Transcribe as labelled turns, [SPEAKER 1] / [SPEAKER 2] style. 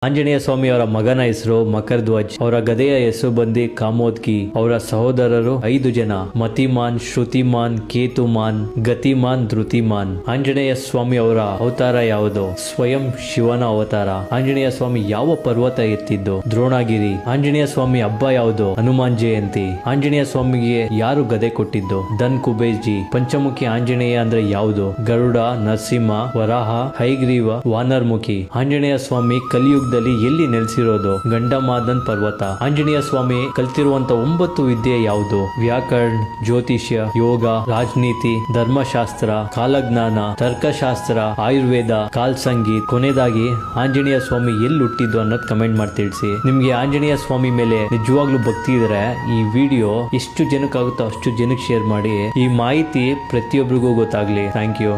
[SPEAKER 1] ಆಂಜನೇಯ ಸ್ವಾಮಿ ಅವರ ಮಗನ ಹೆಸರು ಮಕರಧ್ವಜ್, ಅವರ ಗದೆಯ ಹೆಸರು ಬಂದಿ ಕಾಮೋದ್ಕಿ, ಅವರ ಸಹೋದರರು 5 ಜನ: ಮತಿಮಾನ್, ಶ್ರುತಿಮಾನ್, ಕೇತುಮಾನ್, ಗತಿಮಾನ್, ಧೃತಿಮಾನ್. ಆಂಜನೇಯ ಸ್ವಾಮಿ ಅವರ ಅವತಾರ ಯಾವುದು? ಸ್ವಯಂ ಶಿವನ ಅವತಾರ. ಆಂಜನೇಯ ಸ್ವಾಮಿ ಯಾವ ಪರ್ವತ ಎತ್ತಿದ್ದು? ದ್ರೋಣಗಿರಿ. ಆಂಜನೇಯ ಸ್ವಾಮಿ ಹಬ್ಬ ಯಾವುದು? ಹನುಮಾನ್ ಜಯಂತಿ. ಆಂಜನೇಯ ಸ್ವಾಮಿಗೆ ಯಾರು ಗದೆ ಕೊಟ್ಟಿದ್ದು? ಧನ್ ಕುಬೇಜ್ಜಿ. ಪಂಚಮುಖಿ ಆಂಜನೇಯ ಅಂದ್ರೆ ಯಾವುದು? ಗರುಡ, ನರಸಿಂಹ, ವರಾಹ, ಹೈಗ್ರೀವ, ವಾನರ್ಮುಖಿ. ಆಂಜನೇಯ ಸ್ವಾಮಿ ಕಲಿಯುಗದಲ್ಲಿ ಎಲ್ಲಿ ನೆಲೆಸಿರೋದು? ಗಂಡಮಾದನ್ ಪರ್ವತ. ಆಂಜನೇಯ ಸ್ವಾಮಿ ಕಲ್ತಿರುವಂತ 9 ವಿದ್ಯೆ ಯಾವುದು? ವ್ಯಾಕರಣ, ಜ್ಯೋತಿಷ್ಯ, ಯೋಗ, ರಾಜನೀತಿ, ಧರ್ಮಶಾಸ್ತ್ರ, ಕಾಲಜ್ಞಾನ, ತರ್ಕಶಾಸ್ತ್ರ, ಆಯುರ್ವೇದ, ಕಾಲ್ ಸಂಗೀತ್. ಕೊನೆಯದಾಗಿ ಆಂಜನೇಯ ಸ್ವಾಮಿ ಎಲ್ಲಿ ಹುಟ್ಟಿದ್ದು ಅನ್ನೋದು ಕಮೆಂಟ್ ಮಾಡಿ ತಿಳಿಸಿ. ನಿಮ್ಗೆ ಆಂಜನೇಯ ಸ್ವಾಮಿ ಮೇಲೆ ನಿಜವಾಗ್ಲೂ ಭಕ್ತಿ ಇದ್ರೆ ಈ ವಿಡಿಯೋ ಎಷ್ಟು ಜನಕ್ಕಾಗುತ್ತೋ ಅಷ್ಟು ಜನಕ್ಕೆ ಶೇರ್ ಮಾಡಿ. ಈ ಮಾಹಿತಿ ಪ್ರತಿಯೊಬ್ಬರಿಗೂ ಗೊತ್ತಾಗ್ಲಿ. Thank you.